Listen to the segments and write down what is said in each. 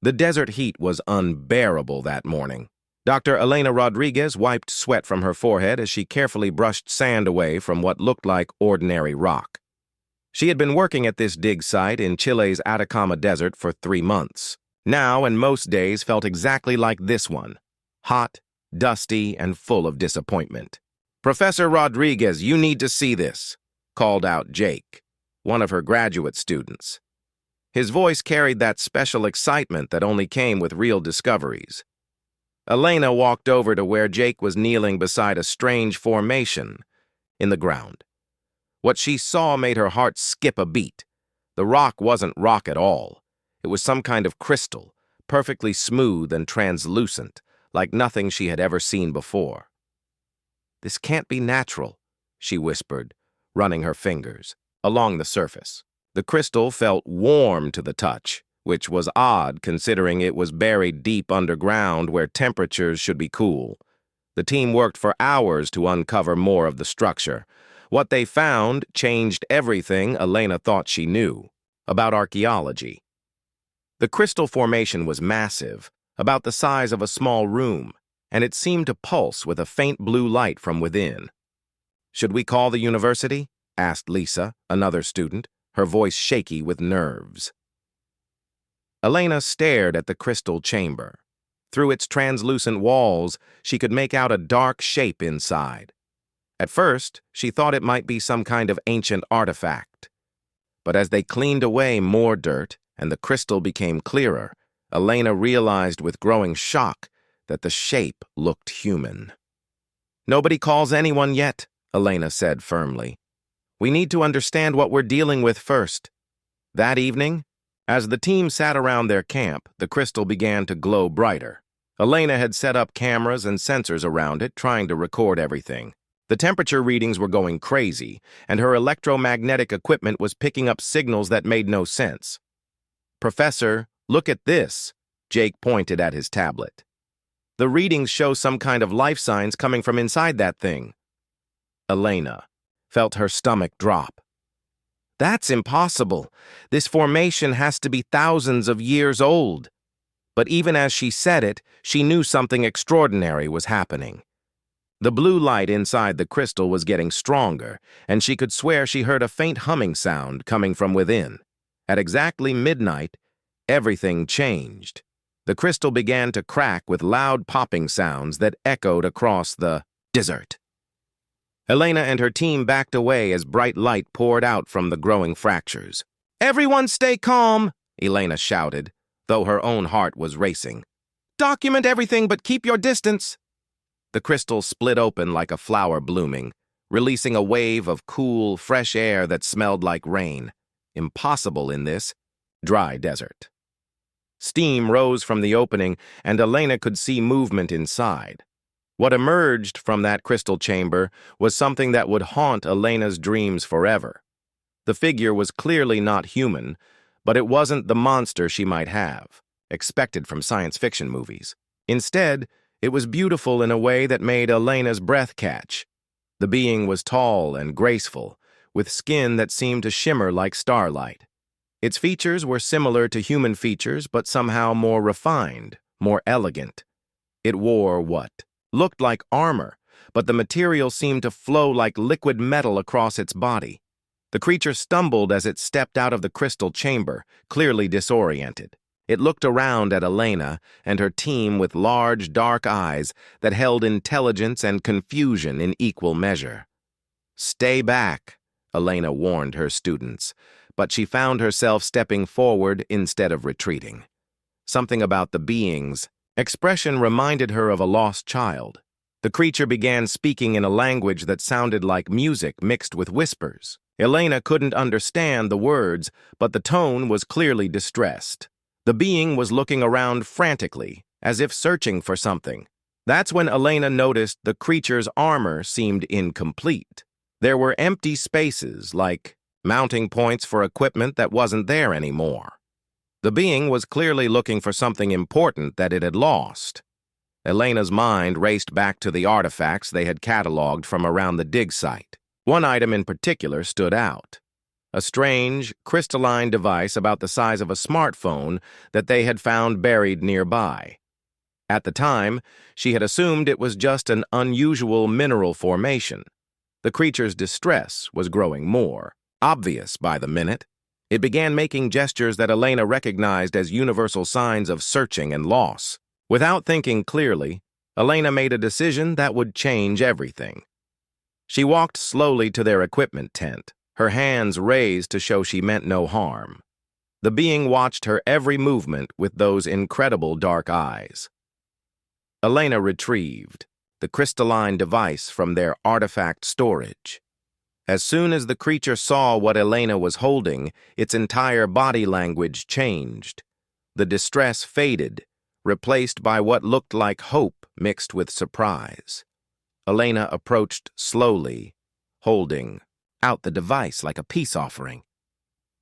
The desert heat was unbearable that morning. Dr. Elena Rodriguez wiped sweat from her forehead as she carefully brushed sand away from what looked like ordinary rock. She had been working at this dig site in Chile's Atacama Desert for 3 months. Now and most days felt exactly like this one, hot, dusty, and full of disappointment. "Professor Rodriguez, you need to see this," called out Jake, one of her graduate students. His voice carried that special excitement that only came with real discoveries. Elena walked over to where Jake was kneeling beside a strange formation in the ground. What she saw made her heart skip a beat. The rock wasn't rock at all. It was some kind of crystal, perfectly smooth and translucent, like nothing she had ever seen before. "This can't be natural," she whispered, running her fingers along the surface. The crystal felt warm to the touch, which was odd considering it was buried deep underground where temperatures should be cool. The team worked for hours to uncover more of the structure. What they found changed everything Elena thought she knew about archaeology. The crystal formation was massive, about the size of a small room, and it seemed to pulse with a faint blue light from within. "Should we call the university?" asked Lisa, another student, her voice shaky with nerves. Elena stared at the crystal chamber. Through its translucent walls, she could make out a dark shape inside. At first, she thought it might be some kind of ancient artifact. But as they cleaned away more dirt and the crystal became clearer, Elena realized with growing shock that the shape looked human. "Nobody calls anyone yet," Elena said firmly. "We need to understand what we're dealing with first." That evening, as the team sat around their camp, the crystal began to glow brighter. Elena had set up cameras and sensors around it, trying to record everything. The temperature readings were going crazy, and her electromagnetic equipment was picking up signals that made no sense. "Professor, look at this," Jake pointed at his tablet. "The readings show some kind of life signs coming from inside that thing." Elena felt her stomach drop. "That's impossible. This formation has to be thousands of years old." But even as she said it, she knew something extraordinary was happening. The blue light inside the crystal was getting stronger, and she could swear she heard a faint humming sound coming from within. At exactly midnight, everything changed. The crystal began to crack with loud popping sounds that echoed across the desert. Elena and her team backed away as bright light poured out from the growing fractures. "Everyone stay calm," Elena shouted, though her own heart was racing. "Document everything, but keep your distance." The crystal split open like a flower blooming, releasing a wave of cool, fresh air that smelled like rain. Impossible in this dry desert. Steam rose from the opening, and Elena could see movement inside. What emerged from that crystal chamber was something that would haunt Elena's dreams forever. The figure was clearly not human, but it wasn't the monster she might have, expected from science fiction movies. Instead, it was beautiful in a way that made Elena's breath catch. The being was tall and graceful, with skin that seemed to shimmer like starlight. Its features were similar to human features, but somehow more refined, more elegant. It wore what looked like armor, but the material seemed to flow like liquid metal across its body. The creature stumbled as it stepped out of the crystal chamber, clearly disoriented. It looked around at Elena and her team with large, dark eyes that held intelligence and confusion in equal measure. "Stay back," Elena warned her students, but she found herself stepping forward instead of retreating. Something about the being's expression reminded her of a lost child. The creature began speaking in a language that sounded like music mixed with whispers. Elena couldn't understand the words, but the tone was clearly distressed. The being was looking around frantically, as if searching for something. That's when Elena noticed the creature's armor seemed incomplete. There were empty spaces, like mounting points for equipment that wasn't there anymore. The being was clearly looking for something important that it had lost. Elena's mind raced back to the artifacts they had cataloged from around the dig site. One item in particular stood out. a strange, crystalline device about the size of a smartphone that they had found buried nearby. At the time, she had assumed it was just an unusual mineral formation. The creature's distress was growing more obvious by the minute. It began making gestures that Elena recognized as universal signs of searching and loss. Without thinking clearly, Elena made a decision that would change everything. She walked slowly to their equipment tent, her hands raised to show she meant no harm. The being watched her every movement with those incredible dark eyes. Elena retrieved the crystalline device from their artifact storage. As soon as the creature saw what Elena was holding, its entire body language changed. The distress faded, replaced by what looked like hope mixed with surprise. Elena approached slowly, holding out the device like a peace offering.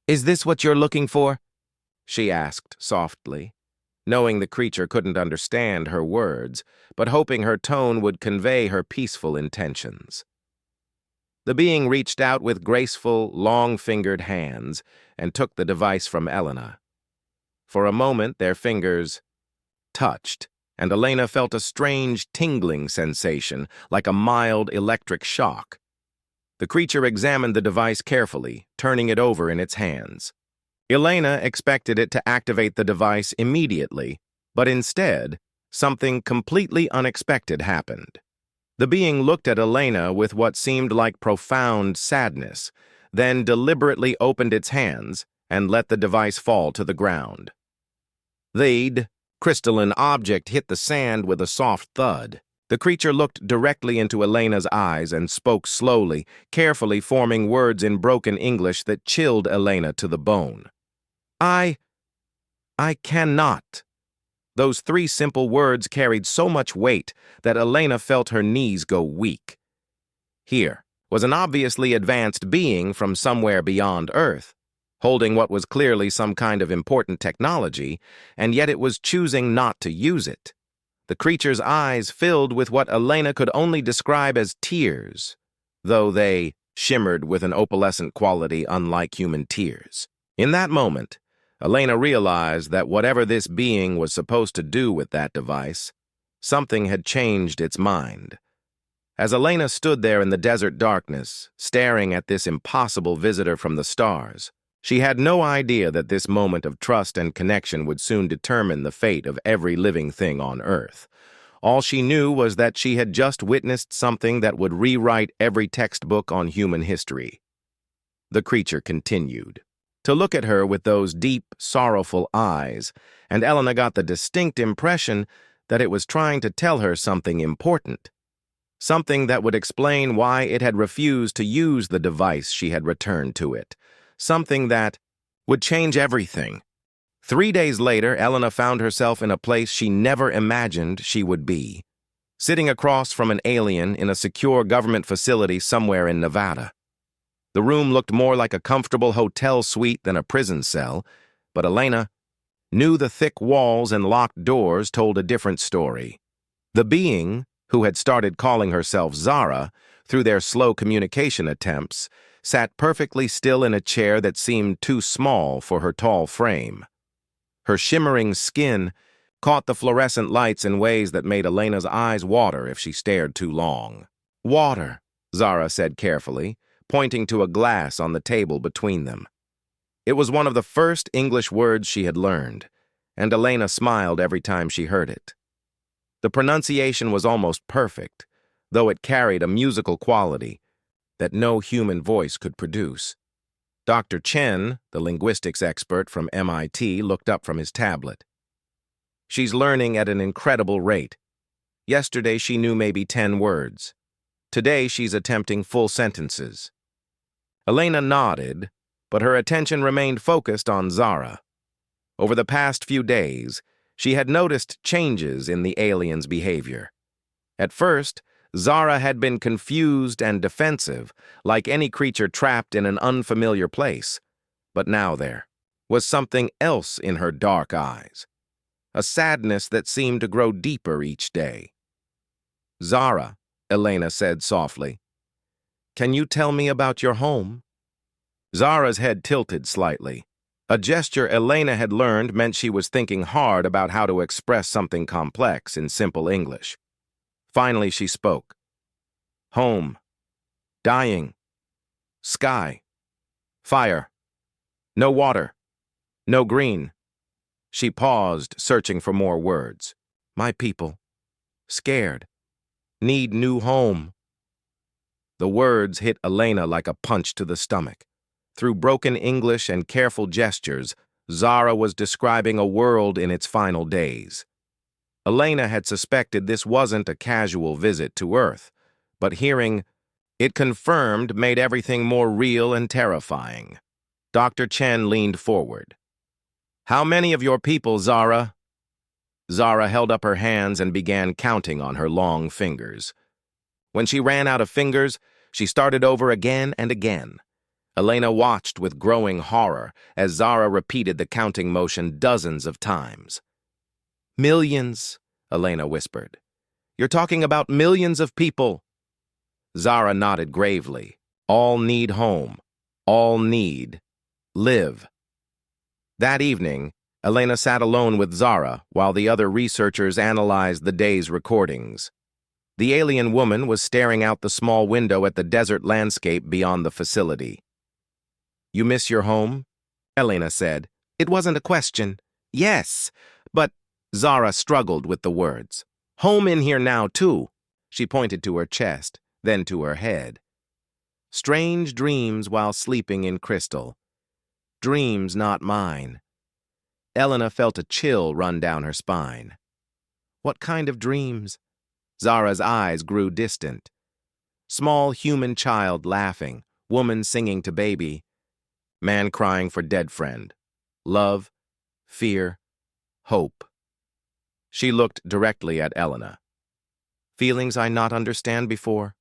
"Is this what you're looking for?" she asked softly, knowing the creature couldn't understand her words, but hoping her tone would convey her peaceful intentions. The being reached out with graceful, long-fingered hands and took the device from Elena. For a moment, their fingers touched, and Elena felt a strange tingling sensation, like a mild electric shock. The creature examined the device carefully, turning it over in its hands. Elena expected it to activate the device immediately, but instead, something completely unexpected happened. The being looked at Elena with what seemed like profound sadness, then deliberately opened its hands and let the device fall to the ground. The crystalline object hit the sand with a soft thud. The creature looked directly into Elena's eyes and spoke slowly, carefully forming words in broken English that chilled Elena to the bone. I cannot." Those three simple words carried so much weight that Elena felt her knees go weak. Here was an obviously advanced being from somewhere beyond Earth, holding what was clearly some kind of important technology, and yet it was choosing not to use it. The creature's eyes filled with what Elena could only describe as tears, though they shimmered with an opalescent quality unlike human tears. In that moment, Elena realized that whatever this being was supposed to do with that device, something had changed its mind. As Elena stood there in the desert darkness, staring at this impossible visitor from the stars, she had no idea that this moment of trust and connection would soon determine the fate of every living thing on Earth. All she knew was that she had just witnessed something that would rewrite every textbook on human history. The creature continued to look at her with those deep, sorrowful eyes, and Elena got the distinct impression that it was trying to tell her something important, something that would explain why it had refused to use the device she had returned to it, something that would change everything. 3 days later, Elena found herself in a place she never imagined she would be, sitting across from an alien in a secure government facility somewhere in Nevada. The room looked more like a comfortable hotel suite than a prison cell, but Elena knew the thick walls and locked doors told a different story. The being, who had started calling herself Zara through their slow communication attempts, sat perfectly still in a chair that seemed too small for her tall frame. Her shimmering skin caught the fluorescent lights in ways that made Elena's eyes water if she stared too long. "Water," Zara said carefully, pointing to a glass on the table between them. It was one of the first English words she had learned, and Elena smiled every time she heard it. The pronunciation was almost perfect, though it carried a musical quality that no human voice could produce. Dr. Chen, the linguistics expert from MIT, looked up from his tablet. "She's learning at an incredible rate. Yesterday she knew maybe 10 words. Today she's attempting full sentences." Elena nodded, but her attention remained focused on Zara. Over the past few days, she had noticed changes in the alien's behavior. At first, Zara had been confused and defensive, like any creature trapped in an unfamiliar place. But now there was something else in her dark eyes, a sadness that seemed to grow deeper each day. "Zara," Elena said softly, "can you tell me about your home?" Zara's head tilted slightly. A gesture Elena had learned meant she was thinking hard about how to express something complex in simple English. Finally, she spoke. Home. Dying. Sky. Fire. No water. No green. She paused, searching for more words. My people. Scared. Need new home. The words hit Elena like a punch to the stomach. Through broken English and careful gestures, Zara was describing a world in its final days. Elena had suspected this wasn't a casual visit to Earth, but hearing it confirmed made everything more real and terrifying. Dr. Chen leaned forward. How many of your people, Zara? Zara held up her hands and began counting on her long fingers. When she ran out of fingers, she started over again and again. Elena watched with growing horror as Zara repeated the counting motion dozens of times. Millions, Elena whispered. You're talking about millions of people. Zara nodded gravely. All need home. All need live. That evening, Elena sat alone with Zara while the other researchers analyzed the day's recordings. The alien woman was staring out the small window at the desert landscape beyond the facility. You miss your home? Elena said. It wasn't a question. Yes, but Zara struggled with the words. Home in here now, too. She pointed to her chest, then to her head. Strange dreams while sleeping in crystal. Dreams not mine. Elena felt a chill run down her spine. What kind of dreams? Zara's eyes grew distant. Small human child laughing, woman singing to baby, man crying for dead friend. Love, fear, hope. She looked directly at Elena. Feelings I not understand before?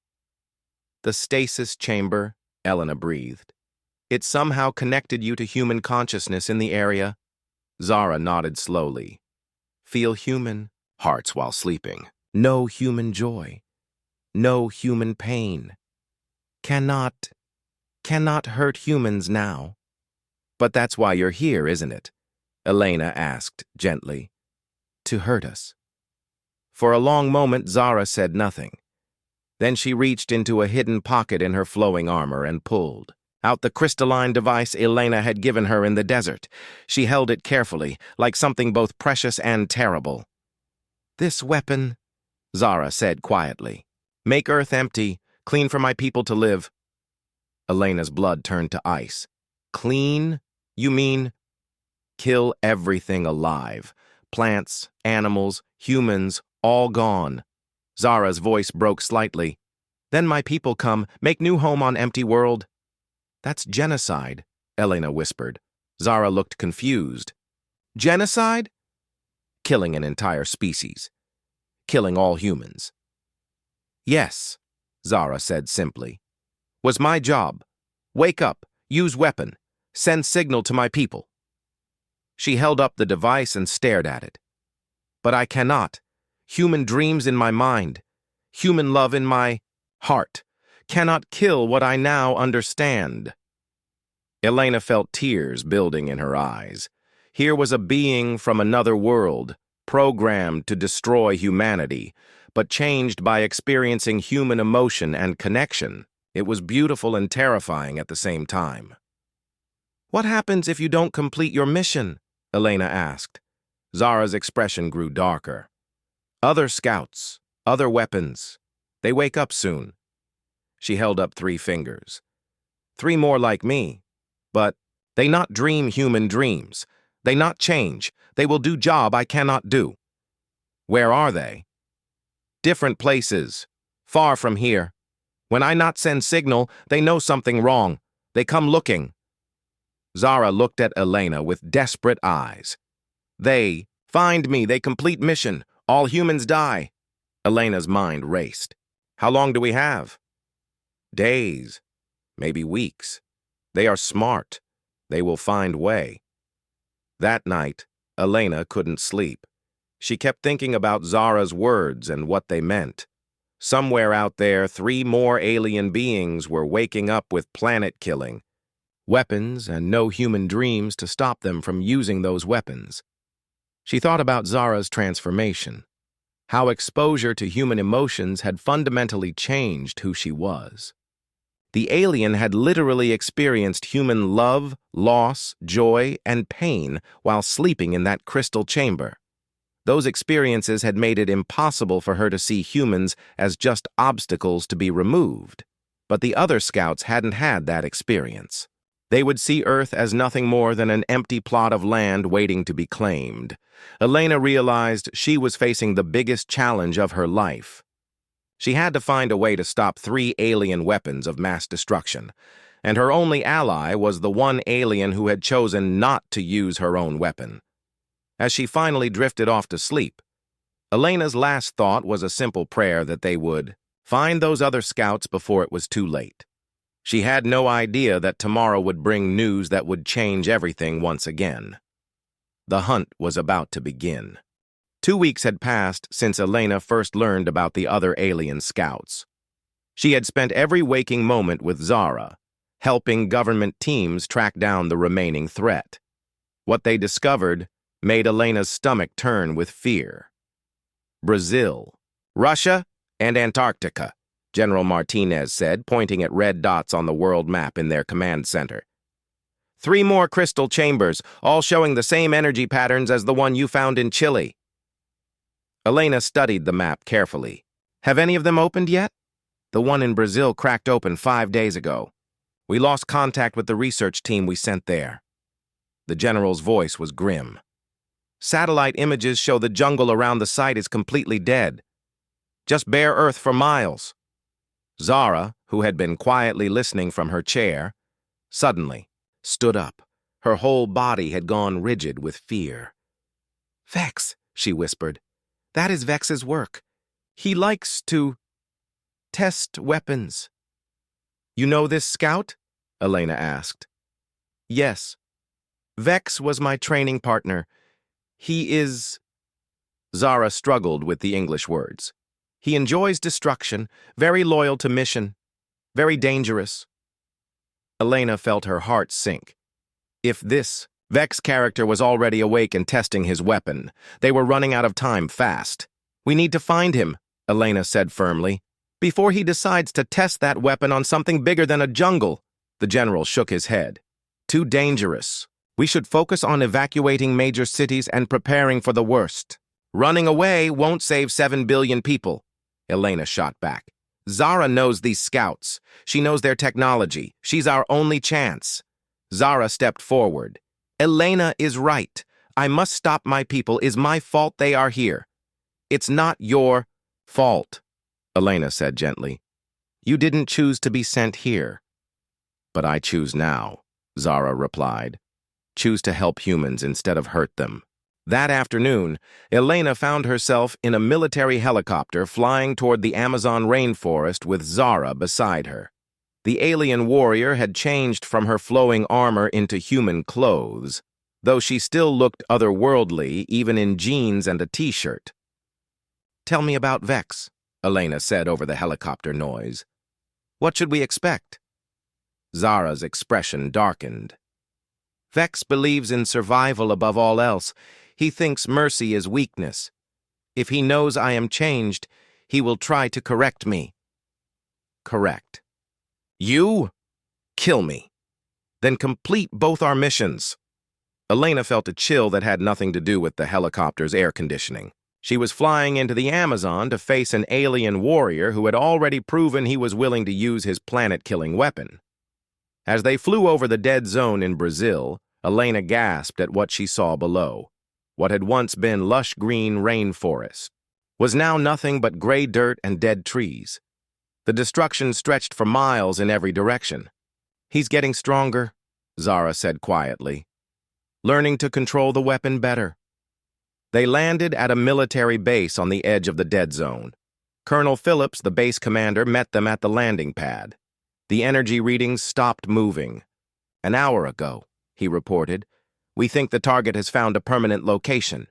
The stasis chamber, Elena breathed. It somehow connected you to human consciousness in the area. Zara nodded slowly. Feel human, hearts while sleeping. No human joy. No human pain. Cannot hurt humans now. But that's why you're here, isn't it? Elena asked gently. To hurt us. For a long moment, Zara said nothing. Then she reached into a hidden pocket in her flowing armor and pulled out the crystalline device Elena had given her in the desert. She held it carefully, like something both precious and terrible. This weapon, Zara said quietly. Make Earth empty, clean for my people to live. Elena's blood turned to ice. Clean? You mean? Kill everything alive. Plants, animals, humans, all gone. Zara's voice broke slightly. Then my people come, make new home on empty world. That's genocide, Elena whispered. Zara looked confused. Genocide? Killing an entire species. Killing all humans. Yes, Zara said simply. Was my job. Wake up, use weapon, send signal to my people. She held up the device and stared at it. But I cannot. Human dreams in my mind. Human love in my heart. Cannot kill what I now understand. Elena felt tears building in her eyes. Here was a being from another world, programmed to destroy humanity, but changed by experiencing human emotion and connection. It was beautiful and terrifying at the same time. What happens if you don't complete your mission? Elena asked. Zara's expression grew darker. Other scouts, other weapons. They wake up soon. She held up 3 fingers. 3 more like me. But they not dream human dreams. They not change. They will do job I cannot do. Where are they? Different places. Far from here. When I not send signal, they know something wrong. They come looking. Zara looked at Elena with desperate eyes. They find me. They complete mission. All humans die. Elena's mind raced. How long do we have? Days. Maybe weeks. They are smart. They will find way. That night, Elena couldn't sleep. She kept thinking about Zara's words and what they meant. Somewhere out there, 3 more alien beings were waking up with planet killing. weapons and no human dreams to stop them from using those weapons. She thought about Zara's transformation, how exposure to human emotions had fundamentally changed who she was. The alien had literally experienced human love, loss, joy, and pain while sleeping in that crystal chamber. Those experiences had made it impossible for her to see humans as just obstacles to be removed. But the other scouts hadn't had that experience. They would see Earth as nothing more than an empty plot of land waiting to be claimed. Elena realized she was facing the biggest challenge of her life. She had to find a way to stop 3 alien weapons of mass destruction, and her only ally was the one alien who had chosen not to use her own weapon. As she finally drifted off to sleep, Elena's last thought was a simple prayer that they would find those other scouts before it was too late. She had no idea that tomorrow would bring news that would change everything once again. The hunt was about to begin. 2 weeks had passed since Elena first learned about the other alien scouts. She had spent every waking moment with Zara, helping government teams track down the remaining threat. What they discovered made Elena's stomach turn with fear. Brazil, Russia, and Antarctica, General Martinez said, pointing at red dots on the world map in their command center. 3 more crystal chambers, all showing the same energy patterns as the one you found in Chile. Elena studied the map carefully. Have any of them opened yet? The one in Brazil cracked open 5 days ago. We lost contact with the research team we sent there. The general's voice was grim. Satellite images show the jungle around the site is completely dead. Just bare earth for miles. Zara, who had been quietly listening from her chair, suddenly stood up. Her whole body had gone rigid with fear. "Vex," she whispered. "That is Vex's work. He likes to test weapons." "You know this scout?" Elena asked. "Yes. Vex was my training partner. He is—" Zara struggled with the English words. "He enjoys destruction, very loyal to mission, very dangerous." Elena felt her heart sink. If this Vex character was already awake and testing his weapon, they were running out of time fast. "We need to find him," Elena said firmly, "before he decides to test that weapon on something bigger than a jungle." The general shook his head. "Too dangerous. We should focus on evacuating major cities and preparing for the worst. Running away won't save 7 billion people," Elena shot back. "Zara knows these scouts. She knows their technology. She's our only chance." Zara stepped forward. "Elena is right. I must stop my people. It's my fault they are here." "It's not your fault," Elena said gently. "You didn't choose to be sent here." "But I choose now," Zara replied. "Choose to help humans instead of hurt them." That afternoon, Elena found herself in a military helicopter flying toward the Amazon rainforest with Zara beside her. The alien warrior had changed from her flowing armor into human clothes, though she still looked otherworldly even in jeans and a t-shirt. "Tell me about Vex," Elena said over the helicopter noise. "What should we expect?" Zara's expression darkened. "Vex believes in survival above all else. He thinks mercy is weakness. If he knows I am changed, he will try to correct me." "Correct. You? Kill me. Then complete both our missions." Elena felt a chill that had nothing to do with the helicopter's air conditioning. She was flying into the Amazon to face an alien warrior who had already proven he was willing to use his planet-killing weapon. As they flew over the dead zone in Brazil, Elena gasped at what she saw below. What had once been lush green rainforest was now nothing but gray dirt and dead trees. The destruction stretched for miles in every direction. "He's getting stronger," Zara said quietly. "Learning to control the weapon better." They landed at a military base on the edge of the dead zone. Colonel Phillips, the base commander, met them at the landing pad. The energy readings stopped moving. "An hour ago," he reported. "We think the target has found a permanent location."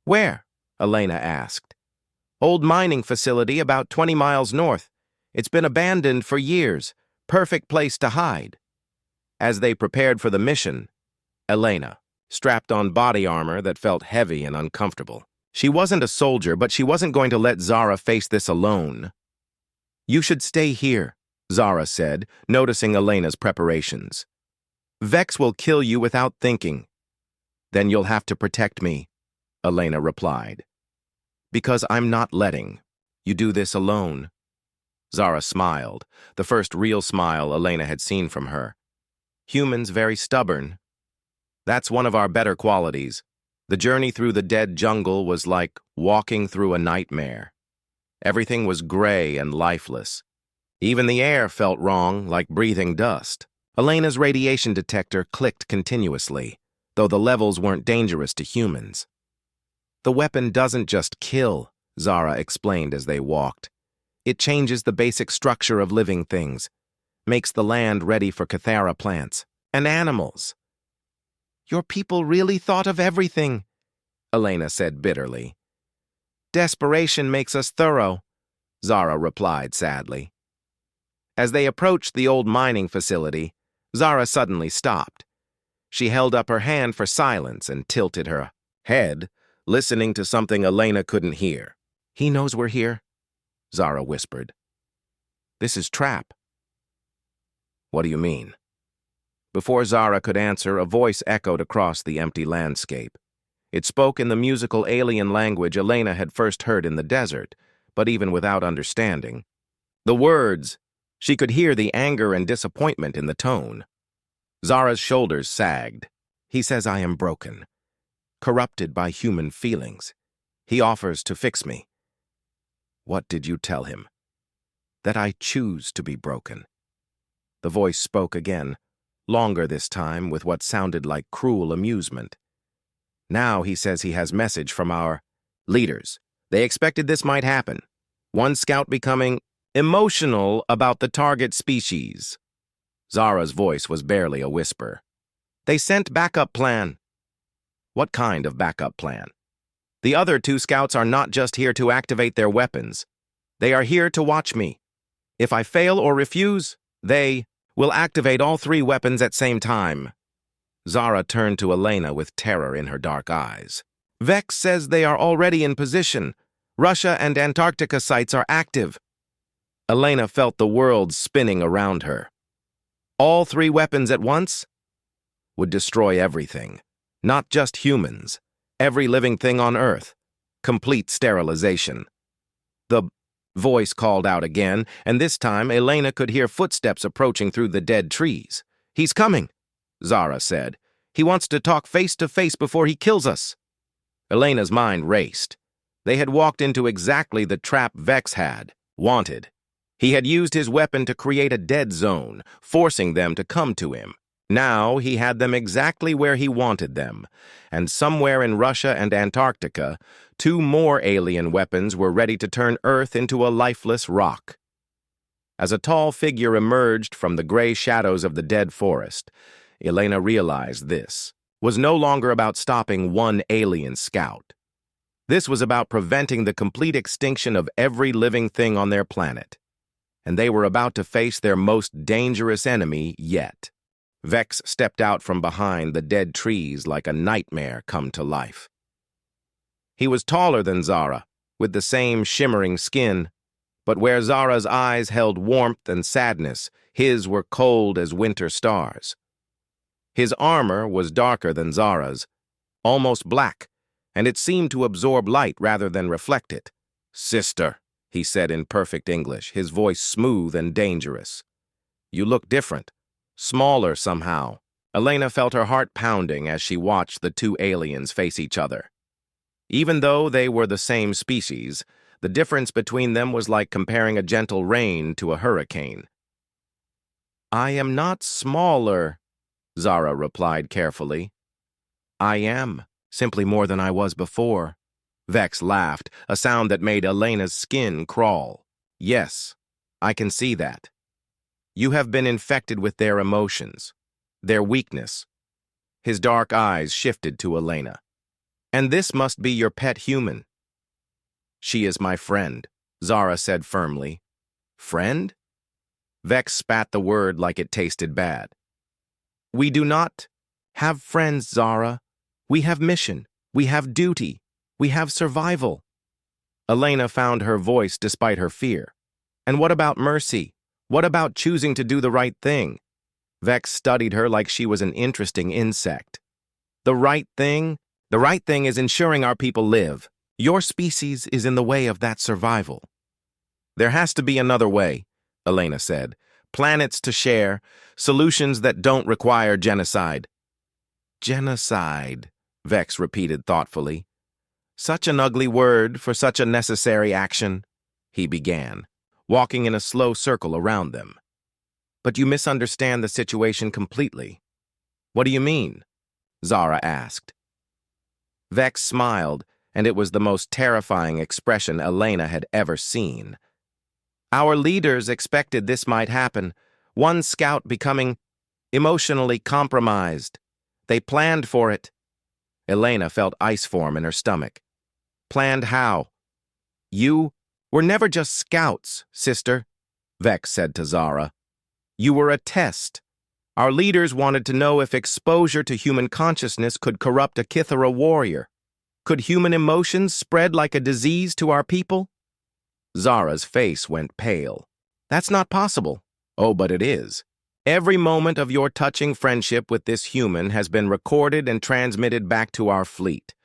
"Where?" Elena asked. "Old mining facility about 20 miles north. It's been abandoned for years. Perfect place to hide." As they prepared for the mission, Elena, strapped on body armor that felt heavy and uncomfortable. She wasn't a soldier, but she wasn't going to let Zara face this alone. "You should stay here," Zara said, noticing Elena's preparations. "Vex will kill you without thinking." "Then you'll have to protect me," Elena replied. "Because I'm not letting you do this alone." Zara smiled, the first real smile Elena had seen from her. "Humans very stubborn. That's one of our better qualities. The journey through the dead jungle was like walking through a nightmare. Everything was gray and lifeless. Even the air felt wrong, like breathing dust." Elena's radiation detector clicked continuously, though the levels weren't dangerous to humans. "The weapon doesn't just kill," Zara explained as they walked. "It changes the basic structure of living things, makes the land ready for Cathara plants and animals." "Your people really thought of everything," Elena said bitterly. "Desperation makes us thorough," Zara replied sadly. As they approached the old mining facility, Zara suddenly stopped. She held up her hand for silence and tilted her head, listening to something Elena couldn't hear. "He knows we're here," Zara whispered. "This is trap." "What do you mean?" Before Zara could answer, a voice echoed across the empty landscape. It spoke in the musical alien language Elena had first heard in the desert, but even without understanding the words, she could hear the anger and disappointment in the tone. Zara's shoulders sagged. "He says I am broken, corrupted by human feelings. He offers to fix me." "What did you tell him?" "That I choose to be broken." The voice spoke again, longer this time, with what sounded like cruel amusement. "Now he says he has message from our leaders. They expected this might happen. One scout becoming emotional about the target species." Zara's voice was barely a whisper. "They sent backup plan." "What kind of backup plan?" "The other two scouts are not just here to activate their weapons. They are here to watch me. If I fail or refuse, they will activate all three weapons at same time." Zara turned to Elena with terror in her dark eyes. "Vex says they are already in position. Russia and Antarctica sites are active." Elena felt the world spinning around her. All three weapons at once? Would destroy everything. Not just humans. Every living thing on Earth. Complete sterilization. The voice called out again, and this time Elena could hear footsteps approaching through the dead trees. "He's coming," Zara said. "He wants to talk face to face before he kills us." Elena's mind raced. They had walked into exactly the trap Vex had wanted. He had used his weapon to create a dead zone, forcing them to come to him. Now he had them exactly where he wanted them, and somewhere in Russia and Antarctica, two more alien weapons were ready to turn Earth into a lifeless rock. As a tall figure emerged from the gray shadows of the dead forest, Elena realized this was no longer about stopping one alien scout. This was about preventing the complete extinction of every living thing on their planet. And they were about to face their most dangerous enemy yet. Vex stepped out from behind the dead trees like a nightmare come to life. He was taller than Zara, with the same shimmering skin, but where Zara's eyes held warmth and sadness, his were cold as winter stars. His armor was darker than Zara's, almost black, and it seemed to absorb light rather than reflect it. "Sister," he said in perfect English, his voice smooth and dangerous. "You look different, smaller somehow." Elena felt her heart pounding as she watched the two aliens face each other. Even though they were the same species, the difference between them was like comparing a gentle rain to a hurricane. "I am not smaller," Zara replied carefully. "I am, simply more than I was before." Vex laughed, a sound that made Elena's skin crawl. "Yes, I can see that. You have been infected with their emotions, their weakness." His dark eyes shifted to Elena. "And this must be your pet human." "She is my friend," Zara said firmly. "Friend?" Vex spat the word like it tasted bad. We do not have friends, Zara. We have mission. We have duty. We have survival. Elena found her voice despite her fear. And what about mercy? What about choosing to do the right thing? Vex studied her like she was an interesting insect. The right thing? The right thing is ensuring our people live. Your species is in the way of that survival. There has to be another way, Elena said. Planets to share, solutions that don't require genocide. Genocide, Vex repeated thoughtfully. Such an ugly word for such a necessary action, he began, walking in a slow circle around them. But you misunderstand the situation completely. What do you mean? Zara asked. Vex smiled, and it was the most terrifying expression Elena had ever seen. Our leaders expected this might happen, one scout becoming emotionally compromised. They planned for it. Elena felt ice form in her stomach. Planned how? You were never just scouts, sister, Vex said to Zara. You were a test. Our leaders wanted to know if exposure to human consciousness could corrupt a Kithara warrior. Could human emotions spread like a disease to our people? Zara's face went pale. That's not possible. Oh, but it is. Every moment of your touching friendship with this human has been recorded and transmitted back to our fleet.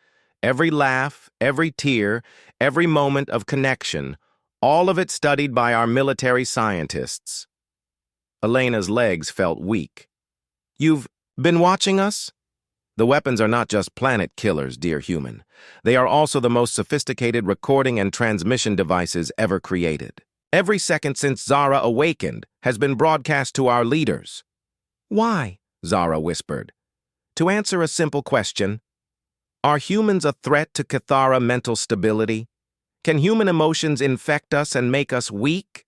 Every laugh, every tear, every moment of connection, all of it studied by our military scientists. Elena's legs felt weak. You've been watching us? The weapons are not just planet killers, dear human. They are also the most sophisticated recording and transmission devices ever created. Every second since Zara awakened has been broadcast to our leaders. Why? Zara whispered. To answer a simple question. Are humans a threat to Kithara mental stability? Can human emotions infect us and make us weak?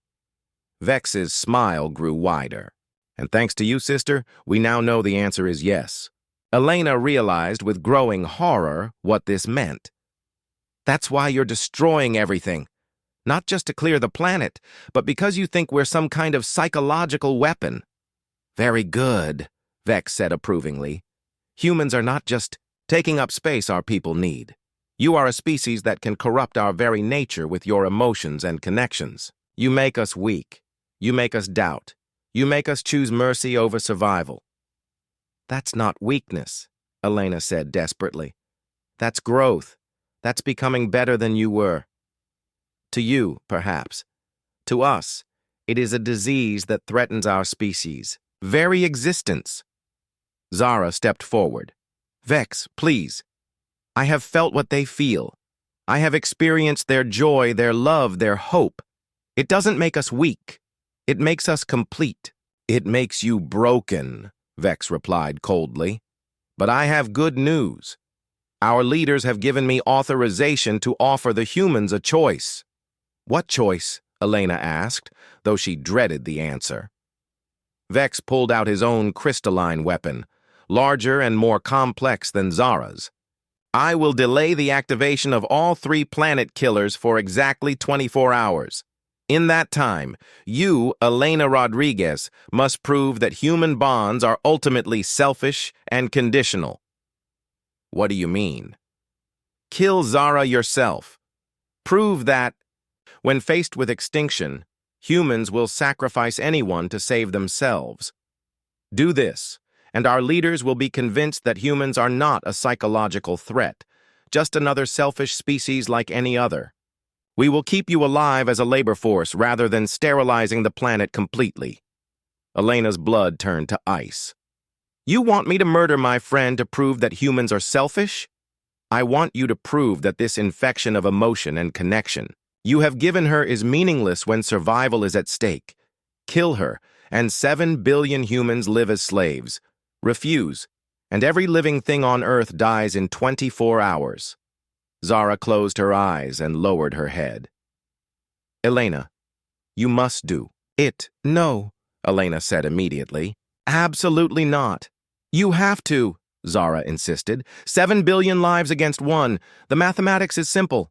Vex's smile grew wider. And thanks to you, sister, we now know the answer is yes. Elena realized with growing horror what this meant. That's why you're destroying everything. Not just to clear the planet, but because you think we're some kind of psychological weapon. Very good, Vex said approvingly. Humans are not just taking up space our people need. You are a species that can corrupt our very nature with your emotions and connections. You make us weak. You make us doubt. You make us choose mercy over survival. That's not weakness, Elena said desperately. That's growth. That's becoming better than you were. To you, perhaps. To us, it is a disease that threatens our species' very existence. Zara stepped forward. Vex, please. I have felt what they feel. I have experienced their joy, their love, their hope. It doesn't make us weak. It makes us complete. It makes you broken, Vex replied coldly. But I have good news. Our leaders have given me authorization to offer the humans a choice. What choice? Elena asked, though she dreaded the answer. Vex pulled out his own crystalline weapon, larger and more complex than Zara's. I will delay the activation of all 3 planet killers for exactly 24 hours. In that time, you, Elena Rodriguez, must prove that human bonds are ultimately selfish and conditional. What do you mean? Kill Zara yourself. Prove that, when faced with extinction, humans will sacrifice anyone to save themselves. Do this, and our leaders will be convinced that humans are not a psychological threat, just another selfish species like any other. We will keep you alive as a labor force rather than sterilizing the planet completely. Elena's blood turned to ice. You want me to murder my friend to prove that humans are selfish? I want you to prove that this infection of emotion and connection you have given her is meaningless when survival is at stake. Kill her, and 7 billion humans live as slaves. Refuse, and every living thing on Earth dies in 24 hours. Zara closed her eyes and lowered her head. Elena, you must do it. No, Elena said immediately. Absolutely not. You have to, Zara insisted. 7 billion lives against 1. The mathematics is simple.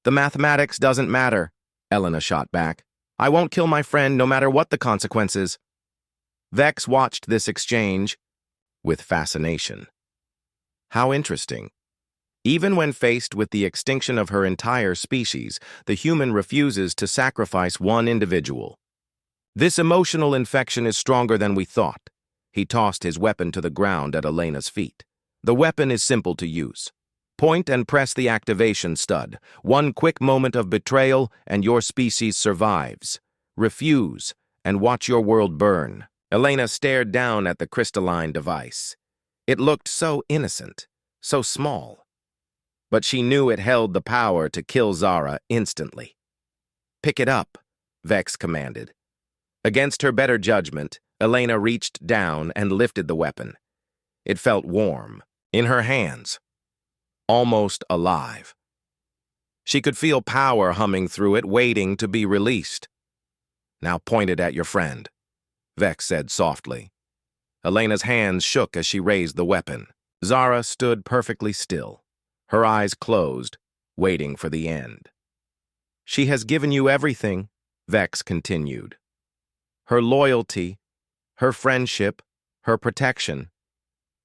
The mathematics doesn't matter, Elena shot back. I won't kill my friend no matter what the consequences. Vex watched this exchange with fascination. How interesting. Even when faced with the extinction of her entire species, the human refuses to sacrifice one individual. This emotional infection is stronger than we thought. He tossed his weapon to the ground at Elena's feet. The weapon is simple to use. Point and press the activation stud. One quick moment of betrayal and your species survives. Refuse and watch your world burn. Elena stared down at the crystalline device. It looked so innocent, so small. But she knew it held the power to kill Zara instantly. Pick it up, Vex commanded. Against her better judgment, Elena reached down and lifted the weapon. It felt warm, in her hands, almost alive. She could feel power humming through it, waiting to be released. Now point it at your friend, Vex said softly. Elena's hands shook as she raised the weapon. Zara stood perfectly still, her eyes closed, waiting for the end. She has given you everything, Vex continued. Her loyalty, her friendship, her protection.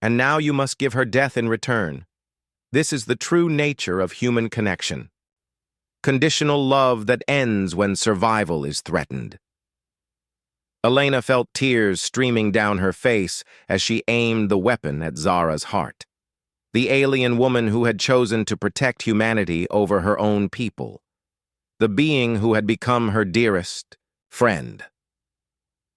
And now you must give her death in return. This is the true nature of human connection. Conditional love that ends when survival is threatened. Elena felt tears streaming down her face as she aimed the weapon at Zara's heart. The alien woman who had chosen to protect humanity over her own people. The being who had become her dearest friend.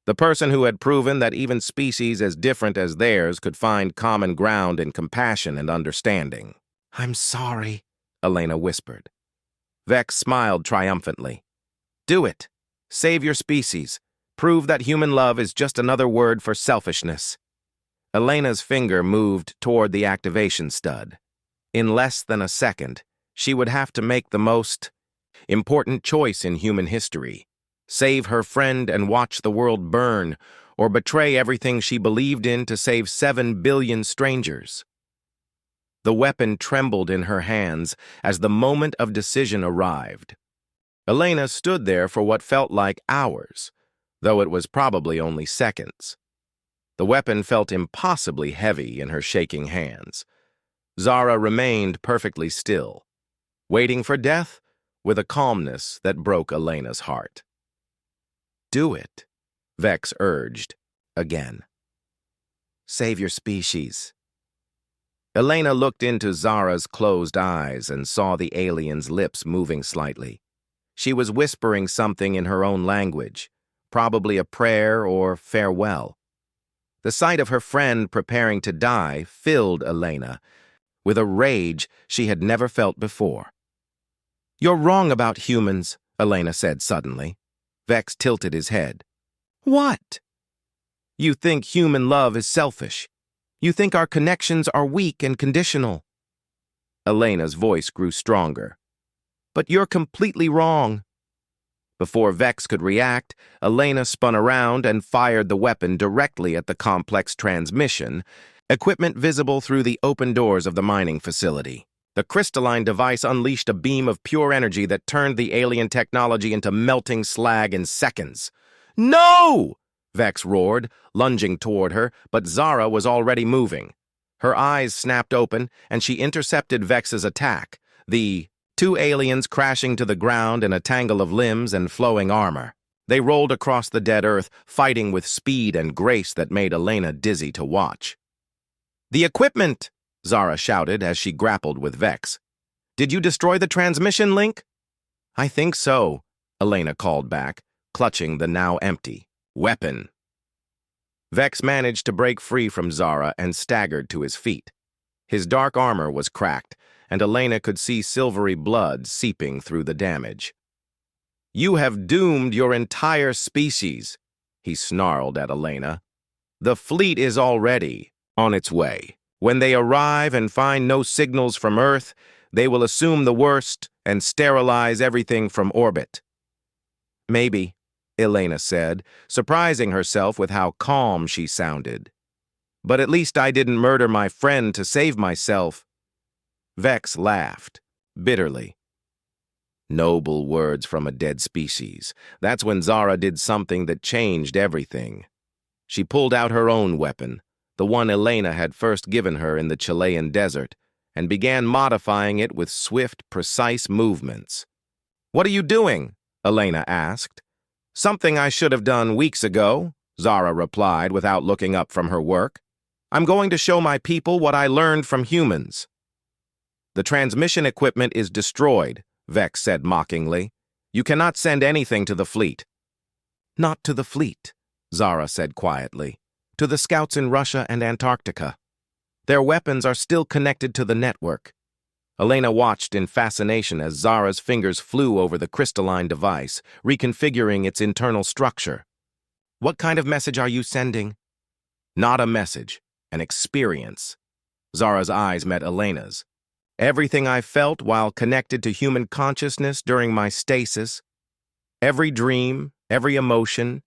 The person who had proven that even species as different as theirs could find common ground in compassion and understanding. I'm sorry, Elena whispered. Vex smiled triumphantly. Do it. Save your species. Prove that human love is just another word for selfishness. Elena's finger moved toward the activation stud. In less than a second, she would have to make the most important choice in human history. Save her friend and watch the world burn, or betray everything she believed in to save 7 billion strangers. The weapon trembled in her hands as the moment of decision arrived. Elena stood there for what felt like hours, though it was probably only seconds. The weapon felt impossibly heavy in her shaking hands. Zara remained perfectly still, waiting for death with a calmness that broke Elena's heart. Do it, Vex urged, again. Save your species. Elena looked into Zara's closed eyes and saw the alien's lips moving slightly. She was whispering something in her own language, probably a prayer or farewell. The sight of her friend preparing to die filled Elena with a rage she had never felt before. You're wrong about humans, Elena said suddenly. Vex tilted his head. What? You think human love is selfish. You think our connections are weak and conditional. Elena's voice grew stronger. But you're completely wrong. Before Vex could react, Elena spun around and fired the weapon directly at the complex transmission, equipment visible through the open doors of the mining facility. The crystalline device unleashed a beam of pure energy that turned the alien technology into melting slag in seconds. No! Vex roared, lunging toward her, but Zara was already moving. Her eyes snapped open, and she intercepted Vex's attack, the two aliens crashing to the ground in a tangle of limbs and flowing armor. They rolled across the dead earth, fighting with speed and grace that made Elena dizzy to watch. The equipment! Zara shouted as she grappled with Vex. Did you destroy the transmission link? I think so, Elena called back, clutching the now empty weapon. Vex managed to break free from Zara and staggered to his feet. His dark armor was cracked, and Elena could see silvery blood seeping through the damage. You have doomed your entire species, he snarled at Elena. The fleet is already on its way. When they arrive and find no signals from Earth, they will assume the worst and sterilize everything from orbit. Maybe, Elena said, surprising herself with how calm she sounded. But at least I didn't murder my friend to save myself. Vex laughed, bitterly. Noble words from a dead species. That's when Zara did something that changed everything. She pulled out her own weapon, the one Elena had first given her in the Chilean desert, and began modifying it with swift, precise movements. "What are you doing?" Elena asked. "Something I should have done weeks ago," Zara replied without looking up from her work. "I'm going to show my people what I learned from humans." "The transmission equipment is destroyed," Vex said mockingly. "You cannot send anything to the fleet." "Not to the fleet," Zara said quietly. "To the scouts in Russia and Antarctica. Their weapons are still connected to the network." Elena watched in fascination as Zara's fingers flew over the crystalline device, reconfiguring its internal structure. "What kind of message are you sending?" "Not a message, an experience." Zara's eyes met Elena's. "Everything I felt while connected to human consciousness during my stasis. Every dream, every emotion,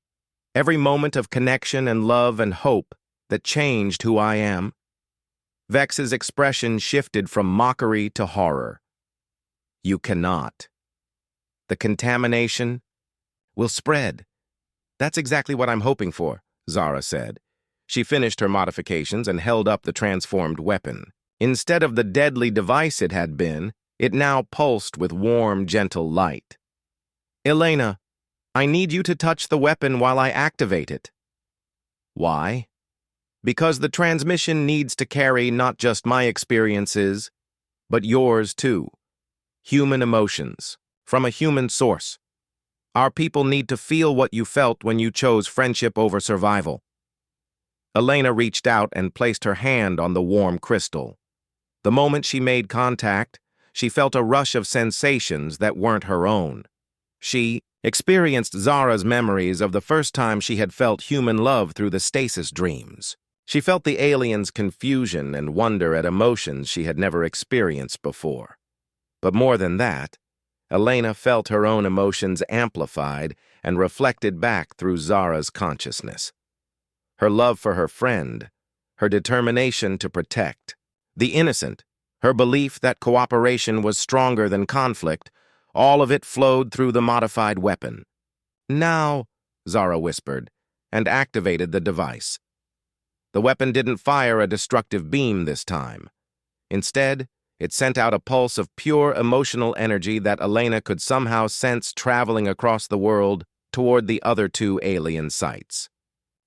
every moment of connection and love and hope that changed who I am." Vex's expression shifted from mockery to horror. "You cannot. The contamination will spread." "That's exactly what I'm hoping for," Zara said. She finished her modifications and held up the transformed weapon. Instead of the deadly device it had been, it now pulsed with warm, gentle light. "Elena, I need you to touch the weapon while I activate it." "Why?" "Because the transmission needs to carry not just my experiences, but yours too. Human emotions, from a human source. Our people need to feel what you felt when you chose friendship over survival." Elena reached out and placed her hand on the warm crystal. The moment she made contact, she felt a rush of sensations that weren't her own. She experienced Zara's memories of the first time she had felt human love through the stasis dreams. She felt the aliens' confusion and wonder at emotions she had never experienced before. But more than that, Elena felt her own emotions amplified and reflected back through Zara's consciousness. Her love for her friend, her determination to protect, the innocent, her belief that cooperation was stronger than conflict, all of it flowed through the modified weapon. "Now," Zara whispered, and activated the device. The weapon didn't fire a destructive beam this time. Instead, it sent out a pulse of pure emotional energy that Elena could somehow sense traveling across the world toward the other two alien sites.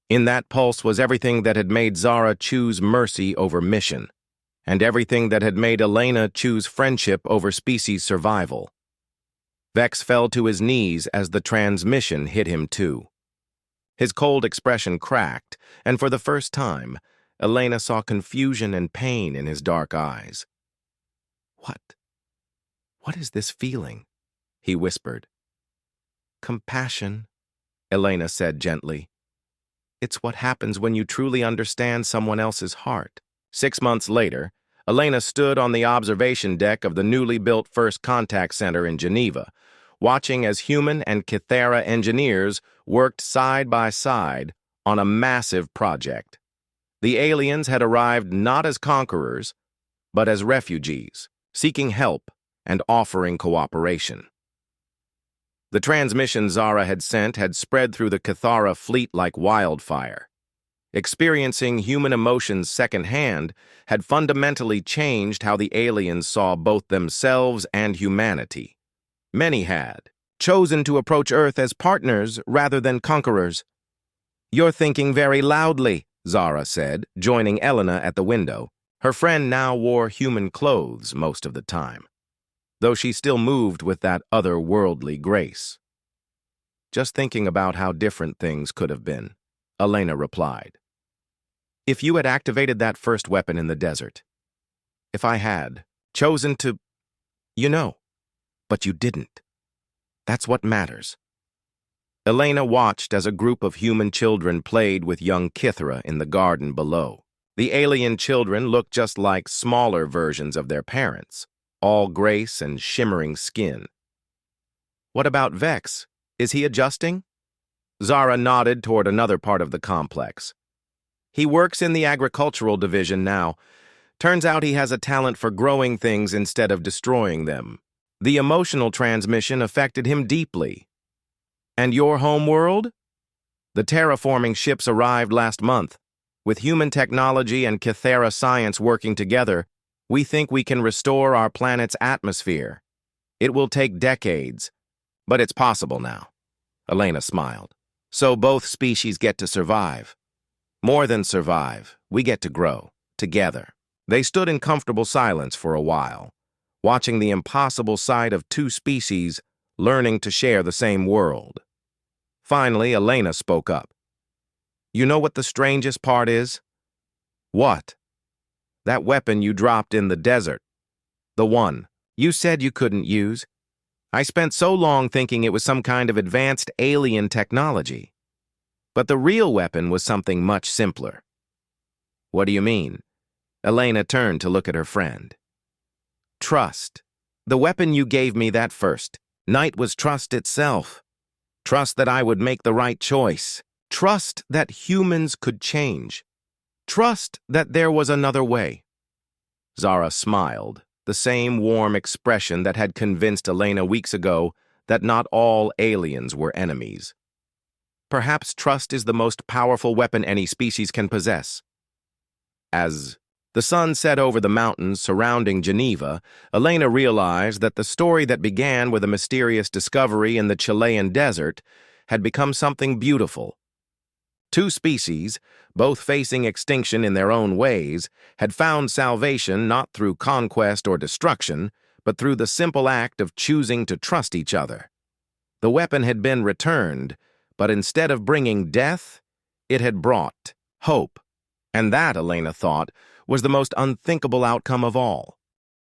In that pulse was everything that had made Zara choose mercy over mission, and everything that had made Elena choose friendship over species survival. Vex fell to his knees as the transmission hit him too. His cold expression cracked, and for the first time, Elena saw confusion and pain in his dark eyes. What is this feeling?" he whispered. "Compassion," Elena said gently. "It's what happens when you truly understand someone else's heart." 6 months later, Elena stood on the observation deck of the newly built First Contact Center in Geneva, watching as human and Kythera engineers worked side by side on a massive project. The aliens had arrived not as conquerors, but as refugees, seeking help and offering cooperation. The transmission Zara had sent had spread through the Kythera fleet like wildfire. Experiencing human emotions secondhand had fundamentally changed how the aliens saw both themselves and humanity. Many had chosen to approach Earth as partners rather than conquerors. "You're thinking very loudly," Zara said, joining Elena at the window. Her friend now wore human clothes most of the time, though she still moved with that otherworldly grace. "Just thinking about how different things could have been," Elena replied. "If you had activated that first weapon in the desert, if I had chosen to, but you didn't. That's what matters." Elena watched as a group of human children played with young Kythera in the garden below. The alien children looked just like smaller versions of their parents, all grace and shimmering skin. "What about Vex? Is he adjusting?" Zara nodded toward another part of the complex. "He works in the agricultural division now. Turns out he has a talent for growing things instead of destroying them. The emotional transmission affected him deeply." "And your home world?" The terraforming ships arrived last month. With human technology and Kythera science working together, we think we can restore our planet's atmosphere. It will take decades, but it's possible now. Elena smiled. So both species get to survive. More than survive, we get to grow, together. They stood in comfortable silence for a while, watching the impossible sight of two species learning to share the same world. Finally, Elena spoke up. You know what the strangest part is? What? That weapon you dropped in the desert. The one you said you couldn't use. I spent so long thinking it was some kind of advanced alien technology. But the real weapon was something much simpler. What do you mean? Elena turned to look at her friend. Trust. The weapon you gave me that first night was trust itself. Trust that I would make the right choice. Trust that humans could change. Trust that there was another way. Zara smiled, the same warm expression that had convinced Elena weeks ago that not all aliens were enemies. Perhaps trust is the most powerful weapon any species can possess. As the sun set over the mountains surrounding Geneva, Elena realized that the story that began with a mysterious discovery in the Chilean desert had become something beautiful. Two species, both facing extinction in their own ways, had found salvation not through conquest or destruction, but through the simple act of choosing to trust each other. The weapon had been returned, but instead of bringing death, it had brought hope. And that, Elena thought, was the most unthinkable outcome of all.